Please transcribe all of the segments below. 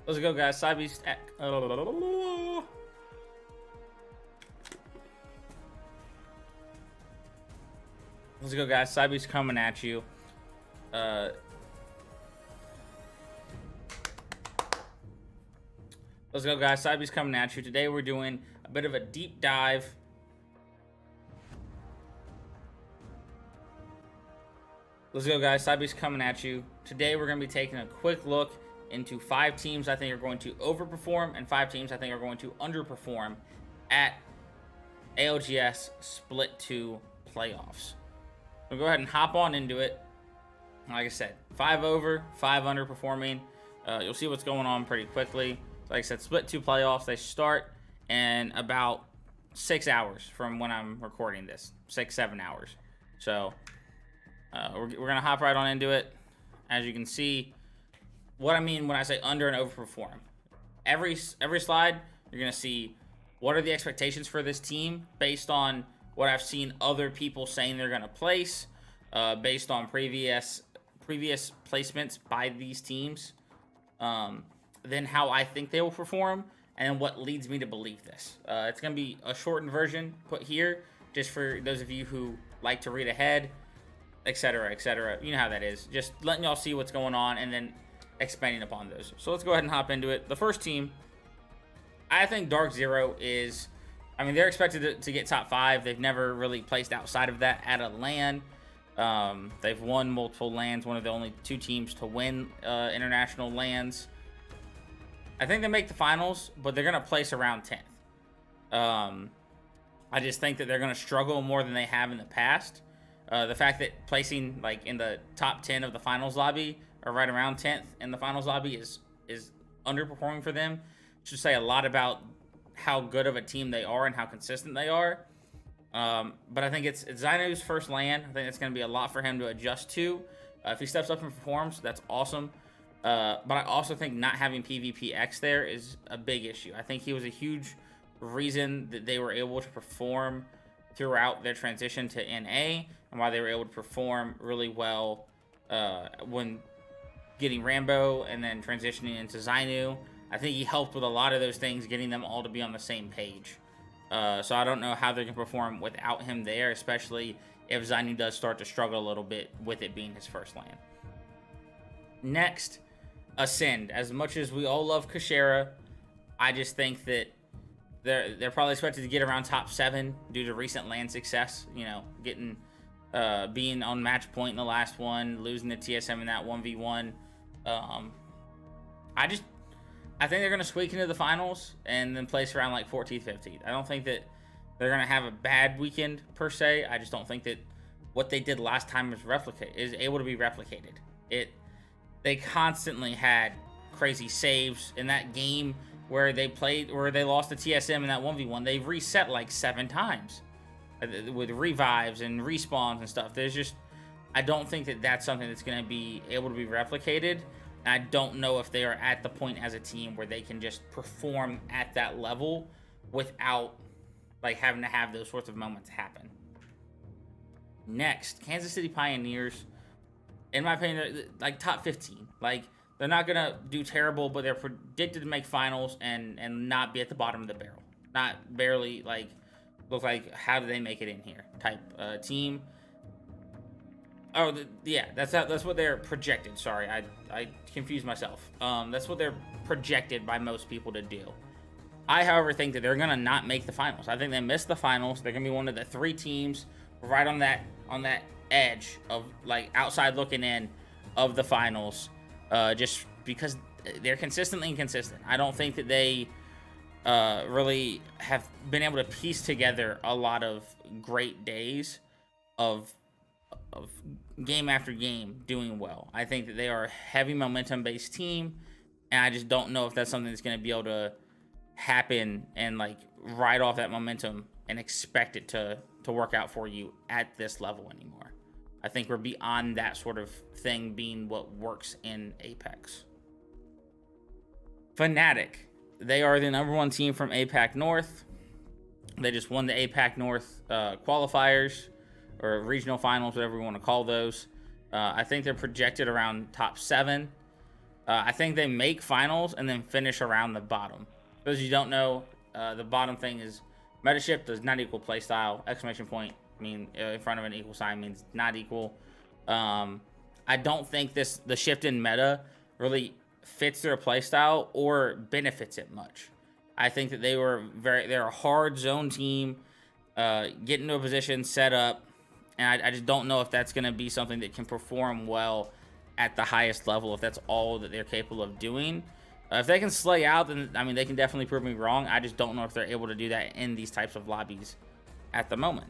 Let's go, guys. Cybeast. Let's go, guys. Cybeast coming at you. Let's go, guys. Cybeast coming at you. Today we're doing a bit of a deep dive. Let's go, guys. Cybeast coming at you. Today we're going to be taking a quick look into 5 teams I think are going to overperform and 5 teams I think are going to underperform at ALGS Split 2 playoffs. We'll go ahead and hop on into it. Like I said, 5 over, 5 underperforming. You'll see what's going on pretty quickly. Like I said, Split 2 playoffs, they start in about 6 hours from when I'm recording this. 6-7 hours. So we're going to hop right on into it. As you can see, what I mean when I say under and overperform. Every slide, you're going to see what are the expectations for this team based on what I've seen other people saying they're going to place, based on previous placements by these teams, then how I think they will perform, and what leads me to believe this. It's going to be a shortened version put here, just for those of you who like to read ahead, etc., etc. You know how that is. Just letting y'all see what's going on, and then expanding upon those. So let's go ahead and hop into it. The first team, I think Dark Zero is, I mean, they're expected to get top 5. They've never really placed outside of that at a LAN. They've won multiple LANs, one of the only 2 teams to win international LANs. I think they make the finals, but they're going to place around 10th. I just think that they're going to struggle more than they have in the past. The fact that placing like in the top 10 of the finals lobby, or right around 10th in the finals lobby, is underperforming for them. Should say a lot about how good of a team they are and how consistent they are. But I think it's Zyno's first LAN. I think it's going to be a lot for him to adjust to. If he steps up and performs, that's awesome. But I also think not having PvPX there is a big issue. I think he was a huge reason that they were able to perform throughout their transition to NA, and why they were able to perform really well when getting Rambo and then transitioning into Zynu. I think he helped with a lot of those things, getting them all to be on the same page. So I don't know how they can perform without him there, especially if Zynu does start to struggle a little bit with it being his first LAN. Next, Ascend. As much as we all love Kushera, I just think that they're probably expected to get around top 7 due to recent LAN success. You know, getting being on match point in the last one, losing to TSM in that 1v1. I think they're going to squeak into the finals and then place around like 14th, 15th. I don't think that they're going to have a bad weekend per se. I just don't think that what they did last time is able to be replicated. They constantly had crazy saves in that game where they lost to TSM in that 1v1. They reset like 7 times with revives and respawns and stuff. I don't think that that's something that's going to be able to be replicated. I don't know if they are at the point as a team where they can just perform at that level without like having to have those sorts of moments happen. Next, Kansas City Pioneers, in my opinion, they're like top 15. Like, they're not gonna do terrible, but they're predicted to make finals and not be at the bottom of the barrel. Not barely like look like how do they make it in here type team. Oh, yeah, that's what they're projected. Sorry, I confused myself. That's what they're projected by most people to do. I, however, think that they're gonna not make the finals. I think they missed the finals. They're gonna be one of the 3 teams right on that edge of like outside looking in of the finals, just because they're consistently inconsistent. I don't think that they really have been able to piece together a lot of great days of game after game doing well. I think that they are a heavy momentum based team, and I just don't know if that's something that's going to be able to happen and like ride off that momentum and expect it to work out for you at this level anymore. I think we're beyond that sort of thing being what works in Apex. Fnatic, they are the #1 team from APAC North. They just won the APAC North qualifiers, or regional finals, whatever you want to call those. I think they're projected around top 7. I think they make finals and then finish around the bottom. For those of you who don't know, the bottom thing is metaship does not equal playstyle. Exclamation point mean in front of an equal sign means not equal. I don't think the shift in meta really fits their playstyle or benefits it much. I think that they're a hard zone team, get into a position, set up, and I just don't know if that's going to be something that can perform well at the highest level, if that's all that they're capable of doing. If they can slay out, then I mean they can definitely prove me wrong. I just don't know if they're able to do that in these types of lobbies at the moment.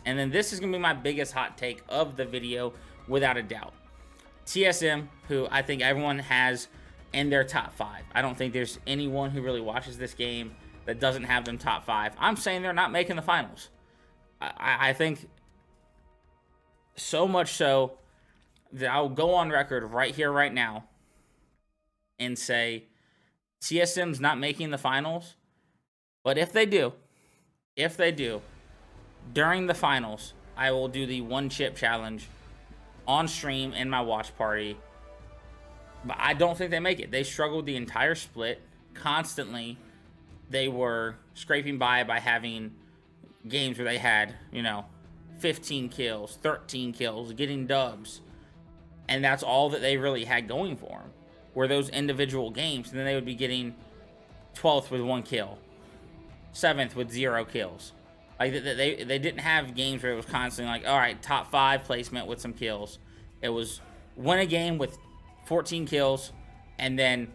And then this is gonna be my biggest hot take of the video, without a doubt. TSM, who I think everyone has in their top 5. I don't think there's anyone who really watches this game that doesn't have them top 5. I'm saying they're not making the finals. I think so much so that I'll go on record right here, right now, and say TSM's not making the finals. But if they do, during the finals, I will do the 1 chip challenge on stream in my watch party. But I don't think they make it. They struggled the entire split. Constantly, they were scraping by having games where they had, 15 kills, 13 kills, getting dubs. And that's all that they really had going for them, were those individual games. And then they would be getting 12th with 1 kill, 7th with 0 kills. Like they didn't have games where it was constantly like, all right, top 5 placement with some kills. It was win a game with 14 kills and then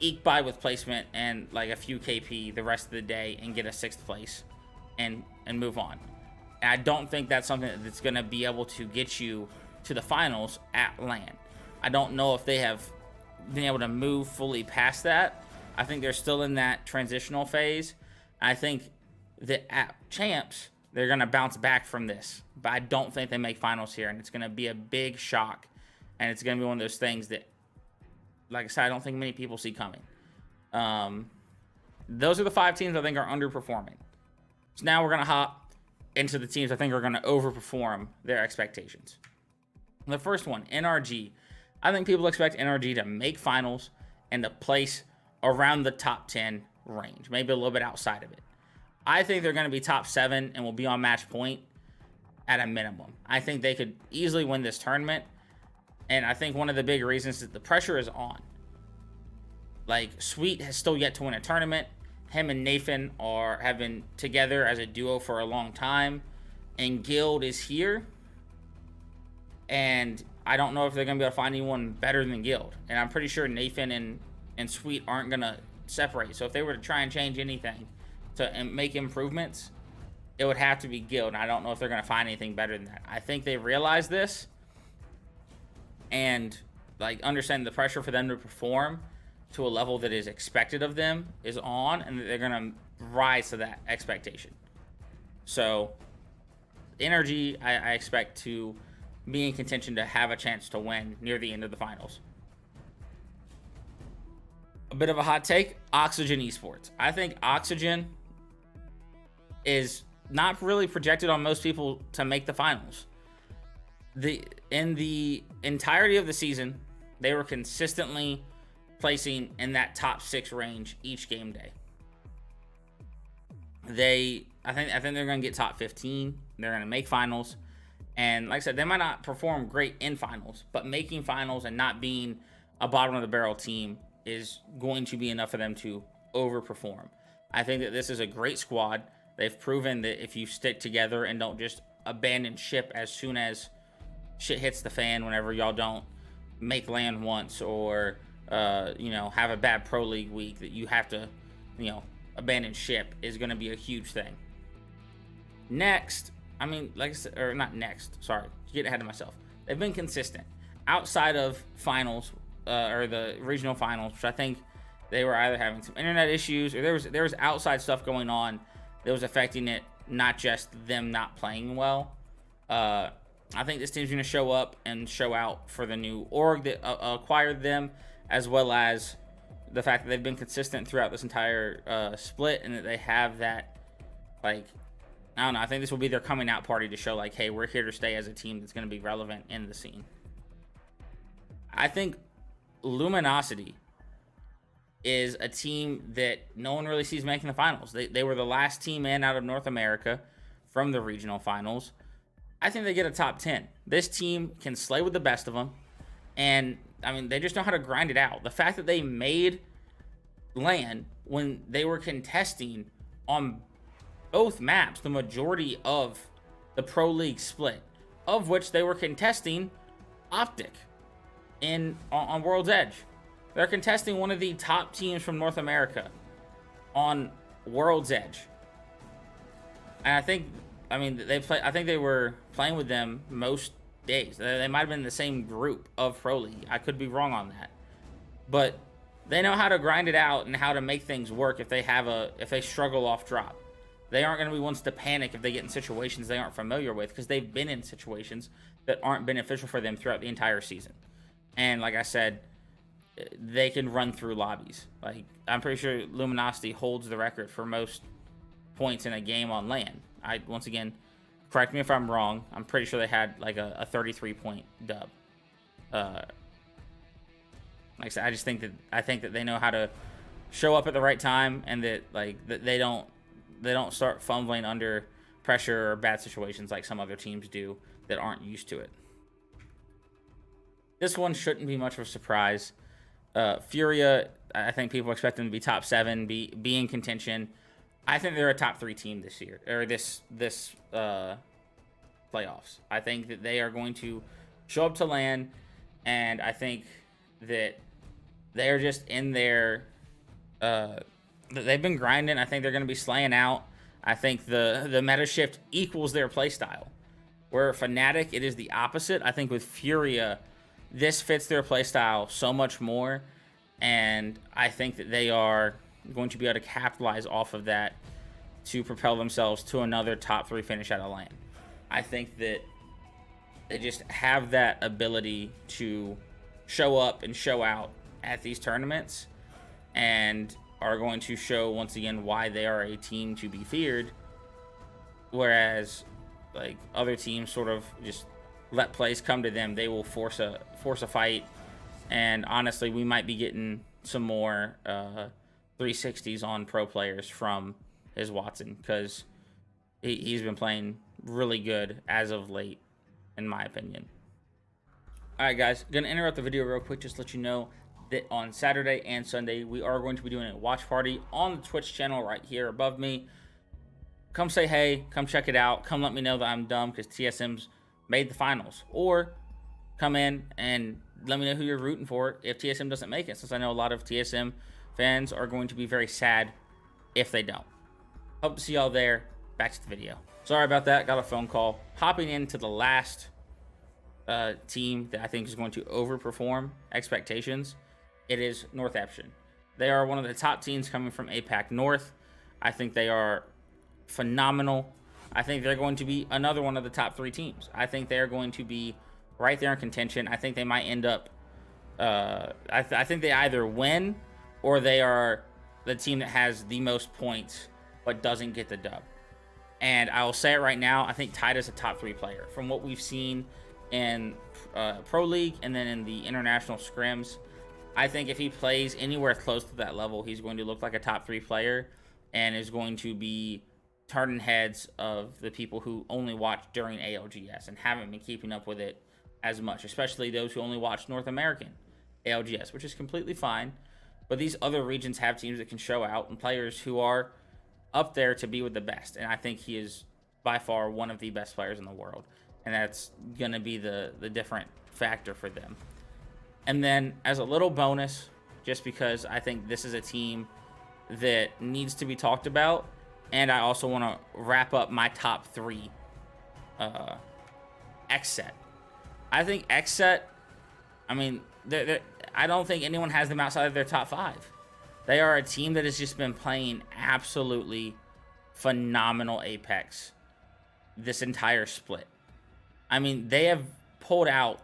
eke by with placement and like a few KP the rest of the day and get a 6th place and move on. And I don't think that's something that's going to be able to get you to the finals at LAN. I don't know if they have been able to move fully past that. I think they're still in that transitional phase. I think that at champs, they're going to bounce back from this. But I don't think they make finals here, and it's going to be a big shock. And it's going to be one of those things that, like I said, I don't think many people see coming. Those are the 5 teams I think are underperforming. So now we're going to hop into the teams I think are going to overperform their expectations. The first one, NRG. I think people expect NRG to make finals and to place around the top 10 range, maybe a little bit outside of it. I think they're going to be top 7 and will be on match point at a minimum. I think they could easily win this tournament. And I think one of the big reasons is that the pressure is on. Like, Sweet has still yet to win a tournament. Him and Nathan have been together as a duo for a long time. And Guild is here. And I don't know if they're going to be able to find anyone better than Guild. And I'm pretty sure Nathan and Sweet aren't going to separate. So if they were to try and change anything to make improvements, it would have to be Guild. And I don't know if they're going to find anything better than that. I think they realize this. And like understand the pressure for them to perform to a level that is expected of them is on, and they're gonna rise to that expectation. So NRG, I expect to be in contention to have a chance to win near the end of the finals. A bit of a hot take, Oxygen Esports. I think Oxygen is not really projected on most people to make the finals. In the entirety of the season, they were consistently placing in that top 6 range each game day. I think they're going to get top 15. They're going to make finals. And like I said, they might not perform great in finals, but making finals and not being a bottom of the barrel team is going to be enough for them to overperform. I think that this is a great squad. They've proven that if you stick together and don't just abandon ship as soon as shit hits the fan, whenever y'all don't make LAN once or have a bad pro league week, that you have to abandon ship, is going to be a huge thing. Next, I mean, like I said, or not next, sorry, get ahead of myself. They've been consistent outside of finals or the regional finals, which I think they were either having some internet issues or there was outside stuff going on that was affecting it, not just them not playing well. I think this team's going to show up and show out for the new org that acquired them, as well as the fact that they've been consistent throughout this entire split, and that they have that, like, I don't know, I think this will be their coming out party to show, like, hey, we're here to stay as a team that's going to be relevant in the scene. I think Luminosity is a team that no one really sees making the finals. They were the last team in out of North America from the regional finals. I think they get a top 10. This team can slay with the best of them. And, I mean, they just know how to grind it out. The fact that they made LAN when they were contesting on both maps the majority of the Pro League split, of which they were contesting Optic on World's Edge. They're contesting one of the top teams from North America on World's Edge. And I think they were playing with them most days. They might have been in the same group of Pro League. I could be wrong on that. But they know how to grind it out and how to make things work if they struggle off drop. They aren't going to be ones to panic if they get in situations they aren't familiar with, because they've been in situations that aren't beneficial for them throughout the entire season. And like I said, they can run through lobbies. Like, I'm pretty sure Luminosity holds the record for most points in a game on LAN. Once again, correct me if I'm wrong. I'm pretty sure they had like a 33-point dub. Like I said, I think that they know how to show up at the right time, and that they don't start fumbling under pressure or bad situations like some other teams do that aren't used to it. This one shouldn't be much of a surprise. Furia, I think people expect them to be top 7, be in contention. I think they're a top 3 team this year, or this playoffs. I think that they are going to show up to LAN, and I think that they're just in there. They've been grinding. I think they're going to be slaying out. I think the meta shift equals their playstyle. Where Fnatic, it is the opposite. I think with Furia, this fits their playstyle so much more, and I think that they are going to be able to capitalize off of that to propel themselves to another top 3 finish out of LAN. I think that they just have that ability to show up and show out at these tournaments, and are going to show once again why they are a team to be feared, whereas like other teams sort of just let plays come to them. They will force a fight, and honestly, we might be getting some more 360s on pro players from his Watson, because he's been playing really good as of late, in my opinion. All right, guys, gonna interrupt the video real quick just to let you know that on Saturday and Sunday we are going to be doing a watch party on the Twitch channel right here above me. Come say hey, come check it out, come let me know that I'm dumb because TSM's made the finals, or come in and let me know who you're rooting for if TSM doesn't make it, since I know a lot of TSM fans are going to be very sad if they don't. Hope to see y'all there. Back to the video. Sorry about that, got a phone call. Hopping into the last team that I think is going to overperform expectations, it is North Eption. They are one of the top teams coming from APAC North. I think they are phenomenal. I think they're going to be another one of the top 3 teams. I think they're going to be right there in contention. I think they might end up I think they either win, or they are the team that has the most points but doesn't get the dub. And I will say it right now, I think Tide is a top 3 player from what we've seen in Pro League and then in the international scrims. I think if he plays anywhere close to that level, he's going to look like a top 3 player and is going to be turning heads of the people who only watch during ALGS and haven't been keeping up with it as much, especially those who only watch North American ALGS, which is completely fine. But these other regions have teams that can show out and players who are up there to be with the best. And I think he is by far one of the best players in the world. And that's going to be the different factor for them. And then as a little bonus, just because I think this is a team that needs to be talked about, and I also want to wrap up my top 3 XSET. I think XSET, I mean, I don't think anyone has them outside of their top 5. They are a team that has just been playing absolutely phenomenal Apex this entire split. I mean, they have pulled out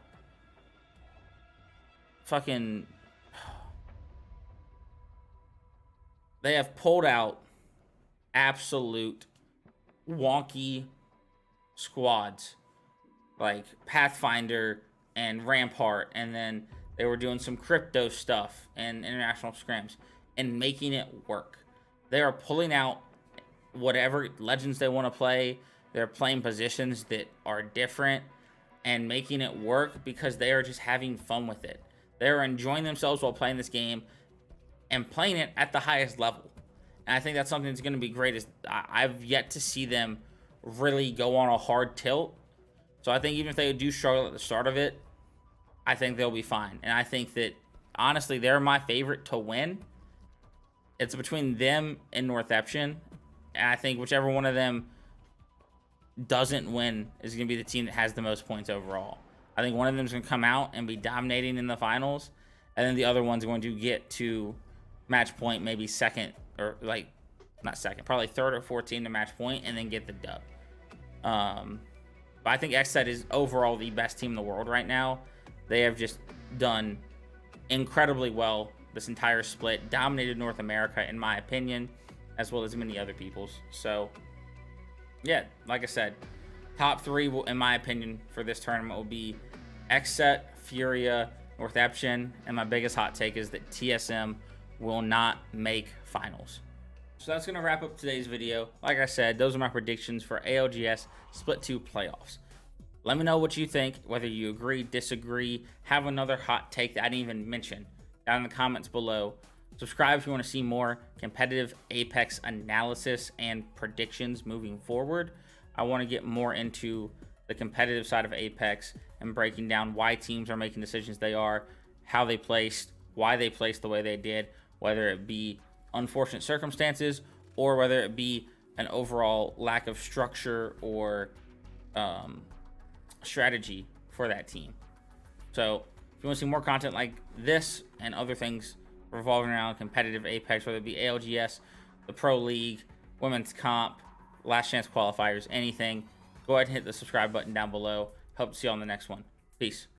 they have pulled out absolute wonky squads like Pathfinder and Rampart, and then They were doing some crypto stuff and international scrims and making it work. They are pulling out whatever legends they want to play. They're playing positions that are different and making it work because they are just having fun with it. They're enjoying themselves while playing this game and playing it at the highest level. And I think that's something that's going to be great. Is I've yet to see them really go on a hard tilt. So I think even if they do struggle at the start of it, I think they'll be fine. And I think that, honestly, they're my favorite to win. It's between them and Northeption. And I think whichever one of them doesn't win is going to be the team that has the most points overall. I think one of them is going to come out and be dominating in the finals. And then the other one's going to get to match point, maybe second, or like, not second, probably third or fourth team to match point, and then get the dub. But I think XSET is overall the best team in the world right now. They have just done incredibly well this entire split, dominated North America, in my opinion, as well as many other people's. So, yeah, like I said, top three, will, in my opinion, for this tournament will be XSET, Furia, Northeption, and my biggest hot take is that TSM will not make finals. So that's going to wrap up today's video. Like I said, those are my predictions for ALGS Split 2 playoffs. Let me know what you think, whether you agree, disagree, have another hot take that I didn't even mention down in the comments below. Subscribe if you want to see more competitive Apex analysis and predictions moving forward. I want to get more into the competitive side of Apex and breaking down why teams are making decisions they are, how they placed, why they placed the way they did, whether it be unfortunate circumstances or whether it be an overall lack of structure or strategy for that team. So if you want to see more content like this and other things revolving around competitive Apex, whether it be ALGS, the Pro League, Women's Comp, Last Chance Qualifiers, anything, go ahead and hit the subscribe button down below. Hope to see you on the next one. Peace.